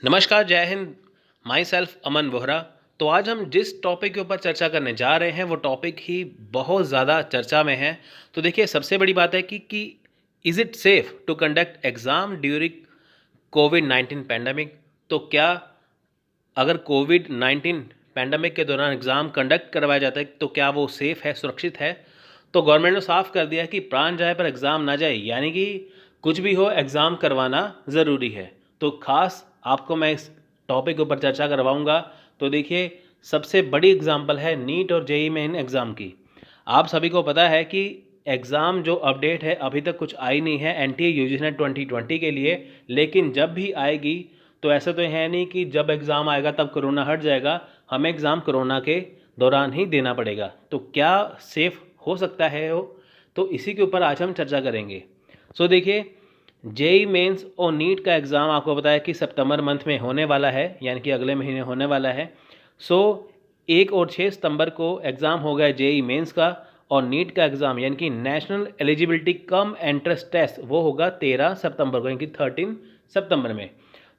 नमस्कार, जय Hind. My self अमन वोहरा। तो आज हम जिस टॉपिक के ऊपर चर्चा करने जा रहे हैं वो टॉपिक ही बहुत ज़्यादा चर्चा में है। तो देखिए, सबसे बड़ी बात है कि is it safe to conduct exam during कोविड-19 पैंडेमिक। तो क्या अगर कोविड-19 पैंडेमिक के दौरान एग्ज़ाम कंडक्ट करवाया जाता है तो क्या वो सेफ़ है, सुरक्षित है? तो गवर्नमेंट ने साफ कर दिया है कि प्राण जाए पर एग्ज़ाम ना जाए, यानी कि कुछ भी हो एग्ज़ाम करवाना ज़रूरी है। तो ख़ास आपको मैं इस टॉपिक के ऊपर चर्चा करवाऊंगा। तो देखिए, सबसे बड़ी एग्जांपल है नीट और जेईई मेन एग्ज़ाम की। आप सभी को पता है कि एग्ज़ाम जो अपडेट है अभी तक कुछ आई नहीं है एनटीए यूजीसी नेट 2020 के लिए, लेकिन जब भी आएगी तो ऐसा तो है नहीं कि जब एग्ज़ाम आएगा तब कोरोना हट जाएगा। हमें एग्ज़ाम कोरोना के दौरान ही देना पड़ेगा। तो क्या सेफ़ हो सकता है वो? तो इसी के ऊपर आज हम चर्चा करेंगे। सो देखिए, जेई मेंस और नीट का एग्ज़ाम आपको पता है कि सितंबर मंथ में होने वाला है, यानी कि अगले महीने होने वाला है। सो 1 और 6 सितंबर को एग्ज़ाम हो गया जेई मेंस का, और नीट का एग्ज़ाम यानी कि national eligibility cum entrance test वो होगा 13 सितंबर को, यानी कि 13 सितंबर में।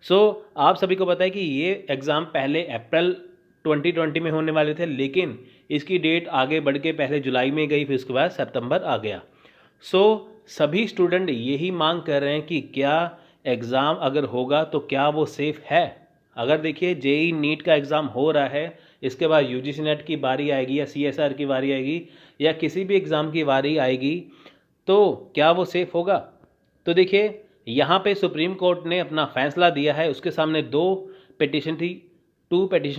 सो आप सभी को पता है कि ये एग्ज़ाम पहले अप्रैल 2020 में होने वाले थे, लेकिन इसकी डेट आगे बढ़ के पहले जुलाई में गई, फिर उसके बाद सितंबर आ गया। सो सभी स्टूडेंट यही मांग कर रहे हैं कि क्या एग्ज़ाम अगर होगा तो क्या वो सेफ़ है। अगर देखिए, जेई नीट का एग्ज़ाम हो रहा है, इसके बाद यूजीसी नेट की बारी आएगी या सीएसआर की बारी आएगी या किसी भी एग्ज़ाम की बारी आएगी, तो क्या वो सेफ़ होगा? तो देखिए, यहाँ पे सुप्रीम कोर्ट ने अपना फैसला दिया है। उसके सामने टू पिटीशन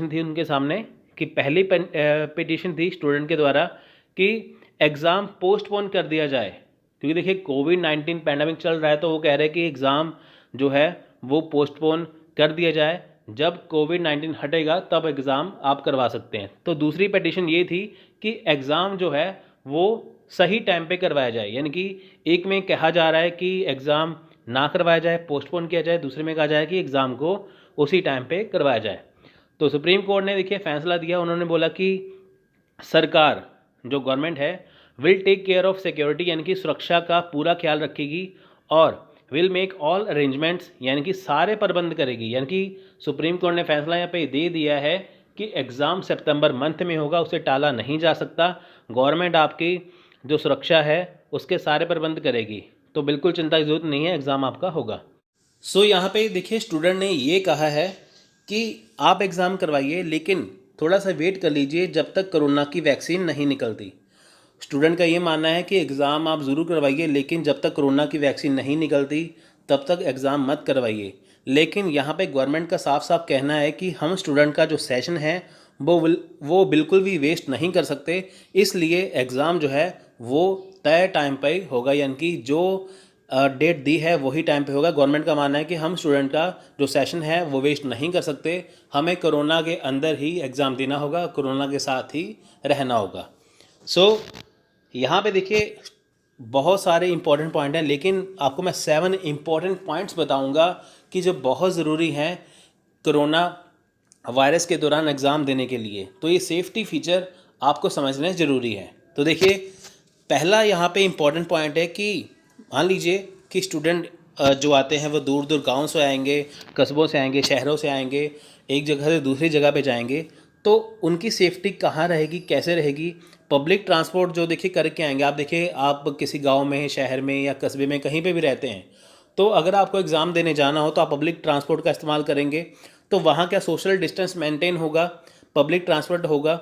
थी उनके सामने। कि पहली पिटीशन थी स्टूडेंट के द्वारा कि एग्ज़ाम पोस्टपोन कर दिया जाए, क्योंकि देखिए कोविड-19 पैंडेमिक चल रहा है, तो वो कह रहे हैं कि एग्ज़ाम जो है वो पोस्टपोन कर दिया जाए। जब कोविड-19 हटेगा तब एग्ज़ाम आप करवा सकते हैं। तो दूसरी पिटीशन ये थी कि एग्ज़ाम जो है वो सही टाइम पे करवाया जाए, यानी कि एक में कहा जा रहा है कि एग्ज़ाम ना करवाया जाए, पोस्टपोन किया जाए, दूसरे में कहा जाए कि एग्ज़ाम को उसी टाइम पे करवाया जाए। तो सुप्रीम कोर्ट ने देखिए फैसला दिया। उन्होंने बोला कि सरकार, जो गवर्नमेंट है, will take care of security, यानी कि सुरक्षा का पूरा ख्याल रखेगी, और विल मेक ऑल अरेंजमेंट्स, यानी कि सारे प्रबंध करेगी। यानी कि सुप्रीम कोर्ट ने फैसला यहाँ पे दे दिया है कि एग्ज़ाम सितंबर मंथ में होगा, उसे टाला नहीं जा सकता। गवर्नमेंट आपकी जो सुरक्षा है उसके सारे प्रबंध करेगी, तो बिल्कुल चिंता की जरूरत नहीं है, एग्ज़ाम आपका होगा। सो यहाँ पे देखिए, स्टूडेंट ने ये कहा है कि आप एग्ज़ाम करवाइए, लेकिन थोड़ा सा वेट कर लीजिए जब तक कोरोना की वैक्सीन नहीं निकलती। स्टूडेंट का ये मानना है कि एग्ज़ाम आप ज़रूर करवाइए, लेकिन जब तक कोरोना की वैक्सीन नहीं निकलती तब तक एग्ज़ाम मत करवाइए। लेकिन यहाँ पे गवर्नमेंट का साफ साफ कहना है कि हम स्टूडेंट का जो सेशन है वो बिल्कुल भी वेस्ट नहीं कर सकते। इसलिए एग्ज़ाम जो है वो तय टाइम पे ही होगा, यानी कि जो डेट दी है वही टाइम पे होगा। गवर्नमेंट का मानना है कि हम स्टूडेंट का जो सेशन है वो वेस्ट नहीं कर सकते। हमें कोरोना के अंदर ही एग्ज़ाम देना होगा, कोरोना के साथ ही रहना होगा। सो यहाँ पे देखिए, बहुत सारे इंपॉर्टेंट पॉइंट हैं, लेकिन आपको मैं 7 इंपॉर्टेंट पॉइंट्स बताऊंगा कि जो बहुत ज़रूरी हैं कोरोना वायरस के दौरान एग्ज़ाम देने के लिए। तो ये सेफ्टी फीचर आपको समझने ज़रूरी है। तो देखिए, पहला यहाँ पे इम्पॉर्टेंट पॉइंट है कि मान लीजिए कि स्टूडेंट जो आते हैं वो दूर दूर गाँव से आएंगे, कस्बों से आएंगे, शहरों से आएंगे, एक जगह से दूसरी जगह पे जाएंगे। तो उनकी सेफ्टी कहाँ रहेगी, कैसे रहेगी? पब्लिक ट्रांसपोर्ट जो देखिए करके आएंगे। आप देखिए, आप किसी गांव में, शहर में या कस्बे में कहीं पे भी रहते हैं, तो अगर आपको एग्ज़ाम देने जाना हो तो आप पब्लिक ट्रांसपोर्ट का इस्तेमाल करेंगे। तो वहाँ क्या सोशल डिस्टेंस मेंटेन होगा, पब्लिक ट्रांसपोर्ट होगा।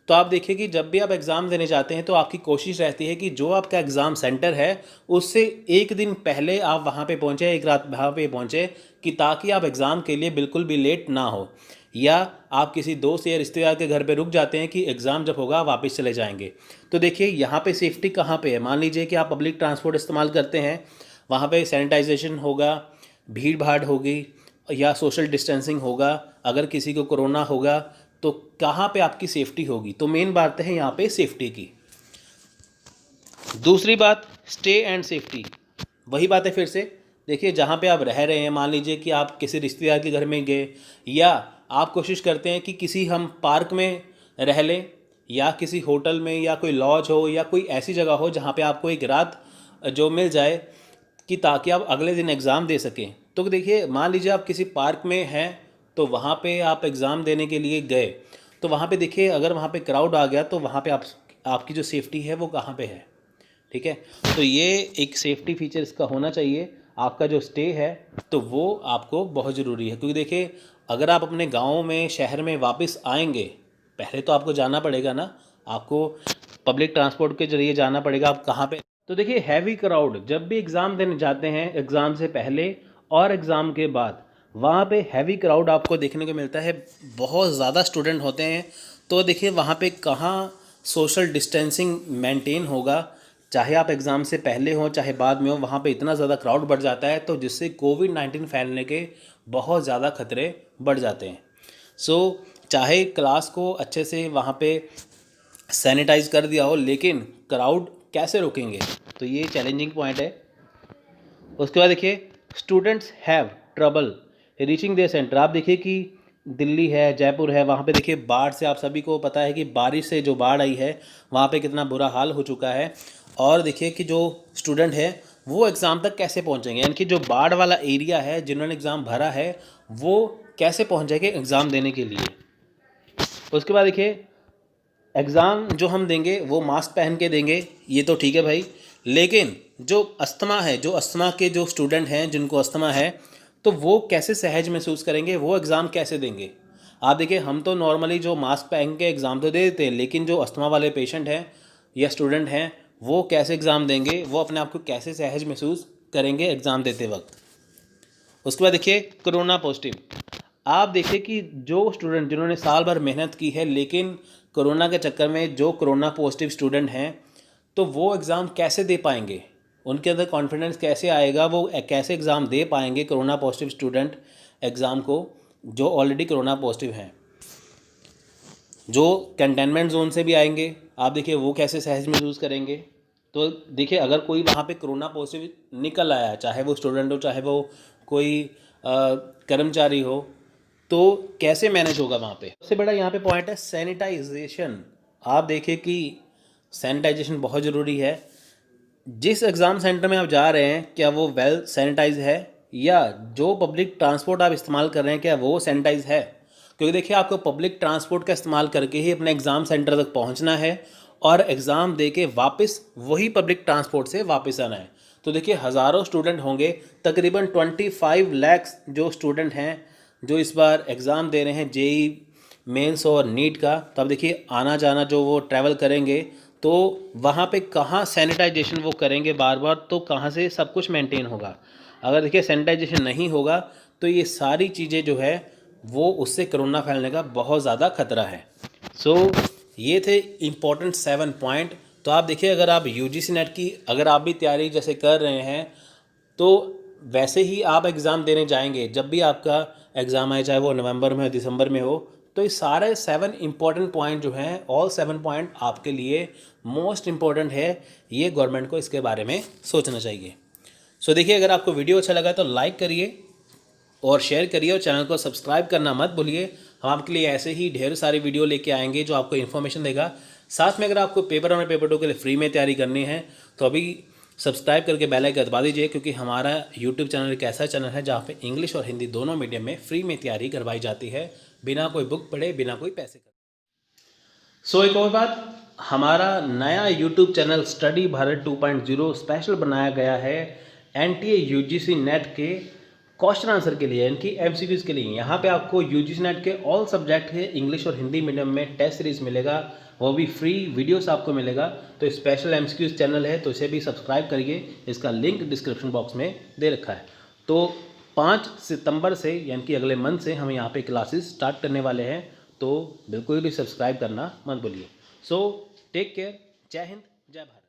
तो आप देखिए कि जब भी आप एग्ज़ाम देने जाते हैं तो आपकी कोशिश रहती है कि जो आपका एग्ज़ाम सेंटर है उससे एक दिन पहले आप वहाँ पे पहुँचे, एक रात वहाँ पे पहुँचे, कि ताकि आप एग्ज़ाम के लिए बिल्कुल भी लेट ना हो। या आप किसी दोस्त या रिश्तेदार के घर पे रुक जाते हैं कि एग्ज़ाम जब होगा वापस चले जाएंगे। तो देखिए, यहाँ पे सेफ्टी कहाँ पे है? मान लीजिए कि आप पब्लिक ट्रांसपोर्ट इस्तेमाल करते हैं, वहाँ पे सैनिटाइजेशन होगा, भीड़ भाड़ होगी, या सोशल डिस्टेंसिंग होगा। अगर किसी को कोरोना होगा तो कहाँ पे आपकी सेफ्टी होगी? तो मेन बात है यहाँ पे सेफ्टी की। दूसरी बात, स्टे एंड सेफ्टी। वही बात है फिर से। देखिए, जहाँ पे आप रह रहे हैं, मान लीजिए कि आप किसी रिश्तेदार के घर में गए, या आप कोशिश करते हैं कि किसी हम पार्क में रह लें, या किसी होटल में, या कोई लॉज हो, या कोई ऐसी जगह हो जहाँ पे आपको एक रात जो मिल जाए, कि ताकि आप अगले दिन एग्ज़ाम दे सकें। तो देखिए, मान लीजिए आप किसी पार्क में हैं तो वहाँ पे आप एग्ज़ाम देने के लिए गए, तो वहाँ पे देखिए अगर वहाँ पे क्राउड आ गया तो वहाँ पे आपकी जो सेफ्टी है वो कहाँ पे है, ठीक है। तो ये एक सेफ्टी फीचर इसका होना चाहिए। आपका जो स्टे है तो वो आपको बहुत ज़रूरी है, क्योंकि देखिए अगर आप अपने गांव में शहर में वापस आएंगे, पहले तो आपको जाना पड़ेगा ना, आपको पब्लिक ट्रांसपोर्ट के जरिए जाना पड़ेगा। आप कहाँ पे, तो देखिए हैवी क्राउड जब भी एग्ज़ाम देने जाते हैं, एग्ज़ाम से पहले और एग्ज़ाम के बाद, वहाँ पे हैवी क्राउड आपको देखने को मिलता है, बहुत ज़्यादा स्टूडेंट होते हैं। तो देखिए वहाँ पे कहाँ सोशल डिस्टेंसिंग मेंटेन होगा, चाहे आप एग्ज़ाम से पहले हो चाहे बाद में हो, वहाँ पे इतना ज़्यादा क्राउड बढ़ जाता है, तो जिससे कोविड-19 फैलने के बहुत ज़्यादा खतरे बढ़ जाते हैं। सो चाहे क्लास को अच्छे से वहाँ पे सैनिटाइज कर दिया हो, लेकिन क्राउड कैसे रोकेंगे, तो ये चैलेंजिंग पॉइंट है। उसके बाद देखिए students have trouble reaching their centre. आप देखिए कि दिल्ली है, जयपुर है, वहाँ पे देखिए बाढ़ से, आप सभी को पता है कि बारिश से जो बाढ़ आई है वहाँ पे कितना बुरा हाल हो चुका है। और देखिए कि जो स्टूडेंट है वो एग्ज़ाम तक कैसे पहुँचेंगे, यानी कि जो बाढ़ वाला एरिया है, जिन्होंने एग्ज़ाम भरा है वो कैसे पहुँचेंगे एग्ज़ाम देने के लिए। उसके बाद देखिए एग्ज़ाम जो हम देंगे वो मास्क पहन के देंगे, ये तो ठीक है भाई, लेकिन जो अस्थमा है, जो अस्थमा के जो स्टूडेंट हैं जिनको अस्थमा है, तो वो कैसे सहज महसूस करेंगे, वो एग्ज़ाम कैसे देंगे। आप देखिए हम तो नॉर्मली जो मास्क पहन के एग्ज़ाम तो दे देते हैं, लेकिन जो अस्थमा वाले पेशेंट हैं या स्टूडेंट हैं वो कैसे एग्ज़ाम देंगे, वो अपने आप को कैसे सहज महसूस करेंगे एग्ज़ाम देते वक्त। उसके बाद देखिए कोरोना पॉजिटिव। आप देखिए कि जो स्टूडेंट जिन्होंने साल भर मेहनत की है, लेकिन कोरोना के चक्कर में जो कोरोना पॉजिटिव स्टूडेंट हैं, तो वो एग्ज़ाम कैसे दे पाएंगे, उनके अंदर कॉन्फिडेंस कैसे आएगा, वो कैसे एग्ज़ाम दे पाएंगे कोरोना पॉजिटिव स्टूडेंट एग्ज़ाम को, जो ऑलरेडी कोरोना पॉजिटिव हैं। जो कंटेनमेंट जोन से भी आएंगे, आप देखिए वो कैसे सहज महसूस करेंगे। तो देखिए अगर कोई वहाँ पे कोरोना पॉजिटिव निकल आया, चाहे वो स्टूडेंट हो चाहे वो कोई कर्मचारी हो, तो कैसे मैनेज होगा वहाँ पे। सबसे बड़ा यहाँ पे पॉइंट है सैनिटाइजेशन। आप देखिए कि सैनिटाइजेशन बहुत ज़रूरी है। जिस एग्ज़ाम सेंटर में आप जा रहे हैं क्या वो वेल सैनिटाइज है, या जो पब्लिक ट्रांसपोर्ट आप इस्तेमाल कर रहे हैं क्या वो सैनिटाइज है। क्योंकि देखिए आपको पब्लिक ट्रांसपोर्ट का इस्तेमाल करके ही अपने एग्ज़ाम सेंटर तक पहुंचना है और एग्ज़ाम दे के वापस वही पब्लिक ट्रांसपोर्ट से वापस आना है। तो देखिए हज़ारों स्टूडेंट होंगे, तकरीबन 25 लाख जो स्टूडेंट हैं जो इस बार एग्ज़ाम दे रहे हैं जेई मेंस और नीट का। तो अब देखिए आना जाना जो वो ट्रैवल करेंगे, तो वहाँ पे कहाँ सैनिटाइजेशन वो करेंगे बार बार, तो कहाँ से सब कुछ मेंटेन होगा। अगर देखिए सैनिटाइजेशन नहीं होगा तो ये सारी चीज़ें जो है वो उससे कोरोना फैलने का बहुत ज़्यादा खतरा है। सो ये थे इम्पोर्टेंट 7 पॉइंट। तो आप देखिए अगर आप यूजीसी नेट की अगर आप भी तैयारी जैसे कर रहे हैं, तो वैसे ही आप एग्ज़ाम देने जाएंगे, जब भी आपका एग्ज़ाम आए चाहे वो नवंबर में हो दिसंबर में हो, तो ये सारे 7 इम्पॉर्टेंट पॉइंट जो हैं, ऑल 7 पॉइंट आपके लिए मोस्ट इम्पॉर्टेंट है। ये गवर्नमेंट को इसके बारे में सोचना चाहिए। सो देखिए अगर आपको वीडियो अच्छा लगा तो लाइक करिए और शेयर करिए और चैनल को सब्सक्राइब करना मत भूलिए। हम आपके लिए ऐसे ही ढेर सारी वीडियो लेके आएंगे जो आपको इन्फॉर्मेशन देगा। साथ में अगर आपको पेपर 1 और पेपर 2 के लिए फ्री में तैयारी करनी है तो अभी सब्सक्राइब करके बेल आइकन दबा दीजिए, क्योंकि हमारा यूट्यूब चैनल एक ऐसा चैनल है जहाँ पे इंग्लिश और हिंदी दोनों मीडियम में फ्री में तैयारी करवाई जाती है, बिना कोई बुक पढ़े, बिना कोई पैसे का। सो एक और बात, हमारा नया YouTube channel study Bharat 2.0 special बनाया गया है एनटीए यूजीसी नेट के क्वेश्चन आंसर के लिए, इनकी एमसीक्यूज़ के लिए। यहाँ पे आपको यूजीसी नेट के ऑल सब्जेक्ट के इंग्लिश और हिंदी मीडियम में टेस्ट सीरीज़ मिलेगा, वो भी फ्री वीडियोस आपको मिलेगा। तो स्पेशल एमसीक्यूज़ चैनल है, तो इसे भी सब्सक्राइब करिए, इसका लिंक डिस्क्रिप्शन बॉक्स में दे रखा है। तो 5 सितंबर से यानी कि अगले मंथ से हम यहाँ पे क्लासेस स्टार्ट करने वाले हैं, तो बिल्कुल भी सब्सक्राइब करना मत भूलिए। सो टेक केयर, जय हिंद, जय भारत।